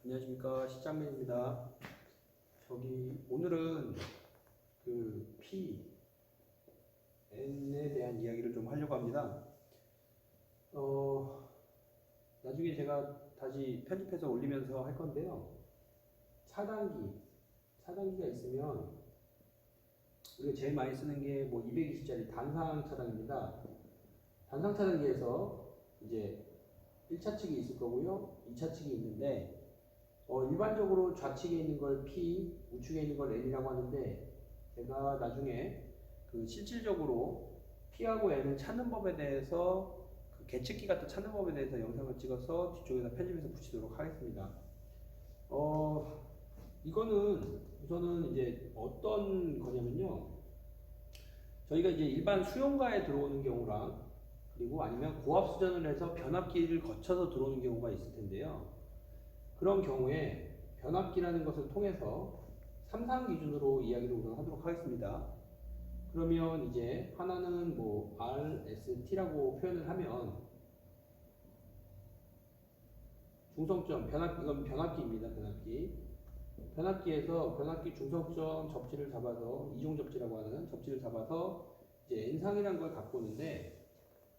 안녕하십니까, 시장맨입니다. 오늘은 그 N에 대한 이야기를 좀 하려고 합니다. 나중에 제가 다시 편집해서 올리면서 할 건데요. 차단기가 있으면 우리가 제일 많이 쓰는 게 뭐 220짜리 단상 차단기입니다. 단상 차단기에서 이제 1차 측이 있을 거고요, 2차 측이 있는데 일반적으로 좌측에 있는 걸 P, 우측에 있는 걸 N이라고 하는데, 제가 나중에 실질적으로 P하고 N을 찾는 법에 대해서 계측기 같은 찾는 법에 대해서 영상을 찍어서 뒤쪽에다 편집해서 붙이도록 하겠습니다. 이거는 우선은 이제 어떤 거냐면요, 저희가 이제 일반 수용가에 들어오는 경우랑 그리고 아니면 고압 수전을 해서 변압기를 거쳐서 들어오는 경우가 있을 텐데요. 그런 경우에 변압기라는 것을 통해서 3상 기준으로 이야기를 우선 하도록 하겠습니다. 그러면 이제 하나는 뭐 RST라고 표현을 하면 중성점, 이건 변압기입니다. 변압기에서 변압기 중성점 접지를 잡아서 이중 접지라고 하는 접지를 잡아서 이제 N상이라는 걸 갖고 오는데,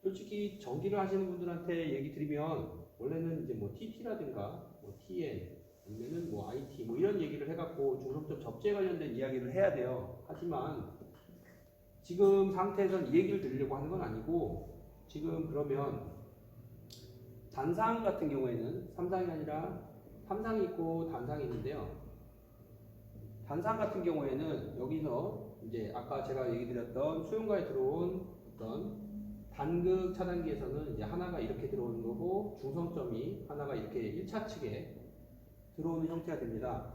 솔직히 전기를 하시는 분들한테 얘기 드리면 원래는 이제 뭐 TT라든가 뭐 TN 아니면은 뭐 IT 뭐 이런 얘기를 해갖고 중성점 접지에 관련된 이야기를 해야 돼요. 하지만 지금 상태에서는 이 얘기를 드리려고 하는 건 아니고, 지금 그러면 단상 같은 경우에는 3상이 아니라 3상이 있고 단상이 있는데요. 단상 같은 경우에는 여기서 이제 아까 제가 얘기 드렸던 수용가에 들어온 어떤 단극 차단기에서는 이제 하나가 이렇게 들어오는 거고, 중성점이 하나가 이렇게 1차 측에 들어오는 형태가 됩니다.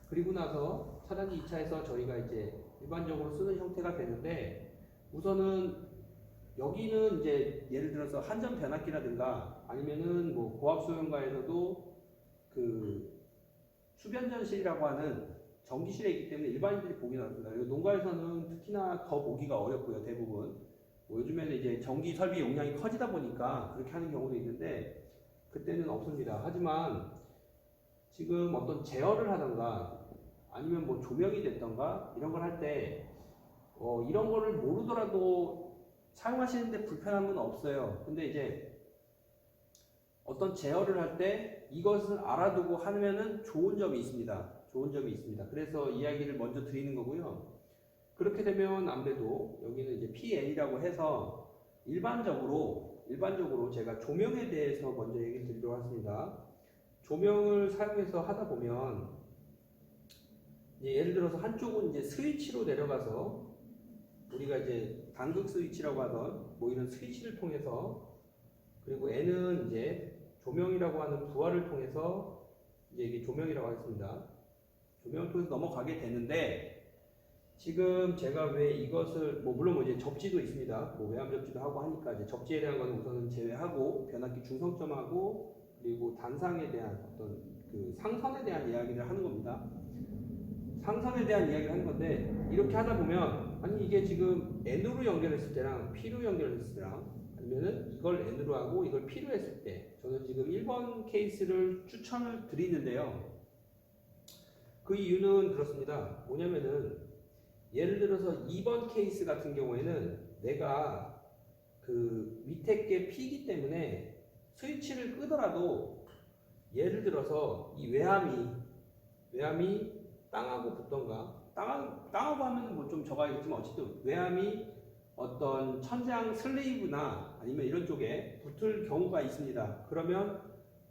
그리고 나서 차단기 2차에서 저희가 이제 일반적으로 쓰는 형태가 되는데, 우선은 여기는 이제 예를 들어서 한전 변압기라든가 아니면은 뭐 고압 수용가에서도 그 수변전실이라고 하는 전기실에 있기 때문에 일반인들이 보기는 어렵습니다. 그리고 농가에서는 특히나 더 보기가 어렵고요, 대부분. 뭐 요즘에는 이제 전기 설비 용량이 커지다 보니까 그렇게 하는 경우도 있는데, 그때는 없습니다. 하지만 지금 어떤 제어를 하던가 아니면 뭐 조명이 됐던가 이런 걸 할 때 이런 거를 모르더라도 사용하시는데 불편함은 없어요. 근데 이제 어떤 제어를 할 때 이것을 알아두고 하면은 좋은 점이 있습니다. 그래서 이야기를 먼저 드리는 거고요. 그렇게 되면 아무래도 여기는 이제 PN이라고 해서 일반적으로 제가 조명에 대해서 먼저 얘기 드리도록 하겠습니다. 조명을 사용해서 하다 보면 예를 들어서 한쪽은 이제 스위치로 내려가서 우리가 이제 단극 스위치라고 하던 뭐 이런 스위치를 통해서, 그리고 N은 이제 조명이라고 하는 부하를 통해서 이제 이게 조명이라고 하겠습니다. 조명을 통해서 넘어가게 되는데, 지금 제가 왜 이것을 물론 이제 접지도 있습니다. 뭐 외압 접지도 하고 하니까 이제 접지에 대한 거는 우선은 제외하고 변압기 중성점하고 그리고 단상에 대한 어떤 그 상선에 대한 이야기를 하는 겁니다. 상선에 대한 이야기를 하는 건데, 이렇게 하다 보면 아니 이게 지금 N으로 연결했을 때랑 P로 연결했을 때랑 아니면은 이걸 N으로 하고 이걸 P로 했을 때, 저는 지금 1번 케이스를 추천을 드리는데요. 그 이유는 그렇습니다. 뭐냐면은 예를 들어서 2번 케이스 같은 경우에는 내가 그 밑에 게 P이기 때문에 스위치를 끄더라도 예를 들어서 이 외함이 땅하고 붙던가, 땅하고 하면 뭐 좀 적어야겠지만 어쨌든 외함이 어떤 천장 슬레이브나 아니면 이런 쪽에 붙을 경우가 있습니다. 그러면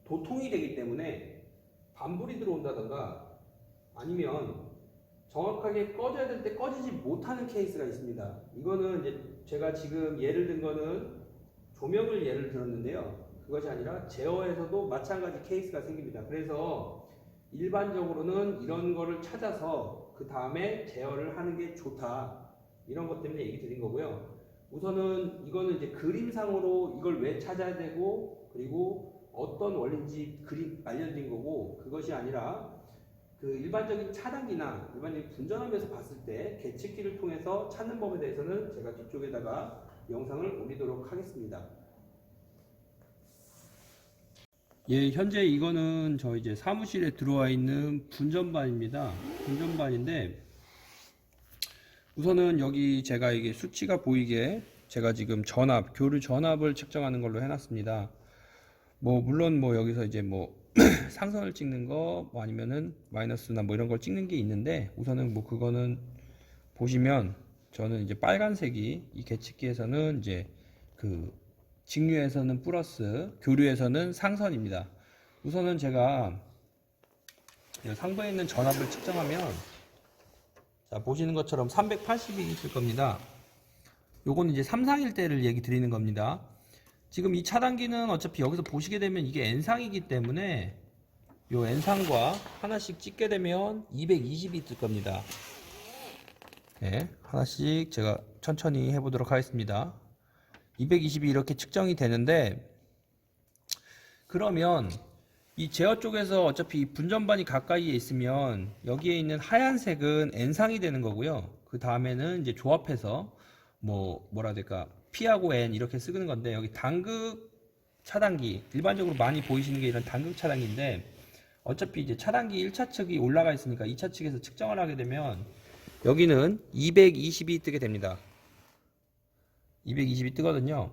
도통이 되기 때문에 반불이 들어온다던가 아니면 정확하게 꺼져야 될 때 꺼지지 못하는 케이스가 있습니다. 이거는 이제 제가 지금 예를 든 거는 조명을 예를 들었는데요. 그것이 아니라 제어에서도 마찬가지 케이스가 생깁니다. 그래서 일반적으로는 이런 거를 찾아서 그 다음에 제어를 하는 게 좋다. 이런 것 때문에 얘기 드린 거고요. 우선은 이거는 이제 그림상으로 이걸 왜 찾아야 되고 그리고 어떤 원리인지 그림 알려드린 거고, 그것이 아니라 그 일반적인 차단기나 일반적인 분전압에서 봤을 때 계측기를 통해서 찾는 법에 대해서는 제가 뒤쪽에다가 영상을 올리도록 하겠습니다. 예, 현재 이거는 저 이제 사무실에 들어와 있는 분전반입니다. 분전반인데 우선은 여기 제가 이게 수치가 보이게 제가 지금 교류 전압을 측정하는 걸로 해놨습니다. 뭐 물론 뭐 여기서 이제 뭐 상선을 찍는 거 뭐 아니면은 마이너스나 뭐 이런 걸 찍는 게 있는데 우선은 뭐 그거는 보시면 저는 이제 빨간색이 이 계측기에서는 이제 그 직류에서는 플러스, 교류에서는 상선입니다. 우선은 제가 상부에 있는 전압을 측정하면 자 보시는 것처럼 380이 있을 겁니다. 요거는 이제 3상일 때를 얘기 드리는 겁니다. 지금 이 차단기는 어차피 여기서 보시게 되면 이게 N상이기 때문에 요 N상과 하나씩 찍게 되면 220이 뜰 겁니다. 네, 하나씩 제가 천천히 해보도록 하겠습니다. 220이 이렇게 측정이 되는데 그러면 이 제어 쪽에서 어차피 이 분전반이 가까이에 있으면 여기에 있는 하얀색은 N상이 되는 거고요. 그 다음에는 이제 조합해서 뭐라 해야 될까 P하고 N 이렇게 쓰는 건데 여기 단극 차단기 일반적으로 많이 보이시는 게 이런 단극 차단기인데 어차피 이제 차단기 1차 측이 올라가 있으니까 2차 측에서 측정을 하게 되면 여기는 220이 뜨게 됩니다. 220이 뜨거든요.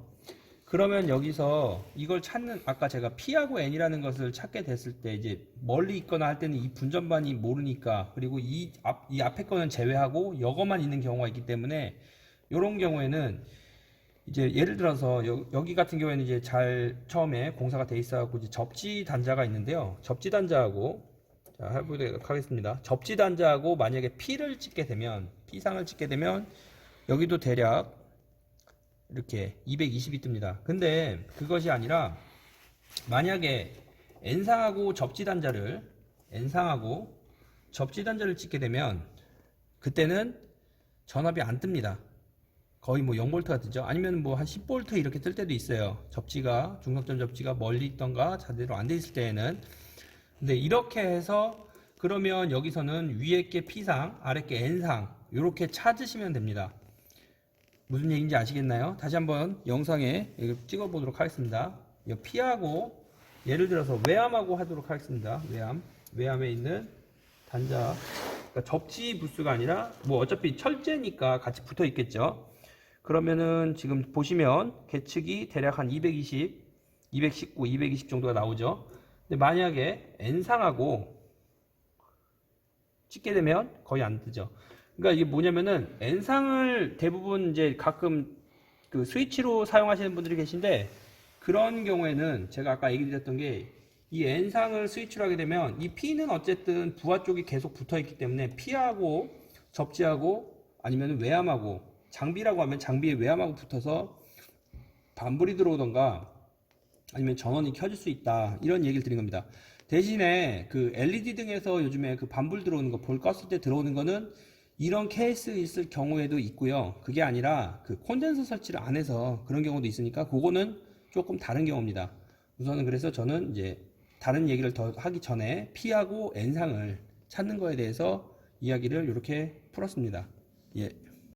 그러면 여기서 이걸 찾는 아까 제가 P하고 N이라는 것을 찾게 됐을 때 이제 멀리 있거나 할 때는 이 분전반이 모르니까 그리고 이 앞에 거는 제외하고 여거만 있는 경우가 있기 때문에 이런 경우에는 이제 예를 들어서 여기 같은 경우에는 이제 처음에 공사가 돼 있어갖고 이제 접지 단자가 있는데요. 접지 단자하고 자 해보도록 하겠습니다. 접지 단자하고 만약에 P를 찍게 되면 P상을 찍게 되면 여기도 대략 이렇게 220이 뜹니다. 근데 그것이 아니라 만약에 N상하고 접지 단자를 찍게 되면 그때는 전압이 안 뜹니다. 거의 뭐 0V가 뜨죠. 아니면 뭐 한 10V 이렇게 뜰 때도 있어요. 중성점 접지가 멀리 있던가 제대로 안 돼 있을 때에는. 근데 이렇게 해서 그러면 여기서는 위에 게 P상, 아래 게 N상 이렇게 찾으시면 됩니다. 무슨 얘기인지 아시겠나요? 다시 한번 영상에 찍어 보도록 하겠습니다. 이 P하고 예를 들어서 외암하고 하도록 하겠습니다. 외암에 있는 단자, 그러니까 접지 부스가 아니라 뭐 어차피 철제니까 같이 붙어 있겠죠. 그러면은 지금 보시면 계측이 대략 한 220, 219, 220 정도가 나오죠. 근데 만약에 N상하고 찍게 되면 거의 안 뜨죠. 그러니까 이게 뭐냐면은 N상을 대부분 이제 가끔 그 스위치로 사용하시는 분들이 계신데 그런 경우에는 제가 아까 얘기 드렸던 게 이 N상을 스위치로 하게 되면 이 P는 어쨌든 부하 쪽이 계속 붙어 있기 때문에 P하고 접지하고 아니면 외암하고 장비라고 하면 장비에 외암하고 붙어서 반불이 들어오던가 아니면 전원이 켜질 수 있다 이런 얘기를 드린 겁니다. 대신에 그 LED 등에서 요즘에 그 반불 들어오는 거 불 껐을 때 들어오는 거는 이런 케이스 있을 경우에도 있고요. 그게 아니라 그 콘덴서 설치를 안 해서 그런 경우도 있으니까 그거는 조금 다른 경우입니다. 우선은 그래서 저는 이제 다른 얘기를 더 하기 전에 P하고 N상을 찾는 거에 대해서 이야기를 이렇게 풀었습니다. 예.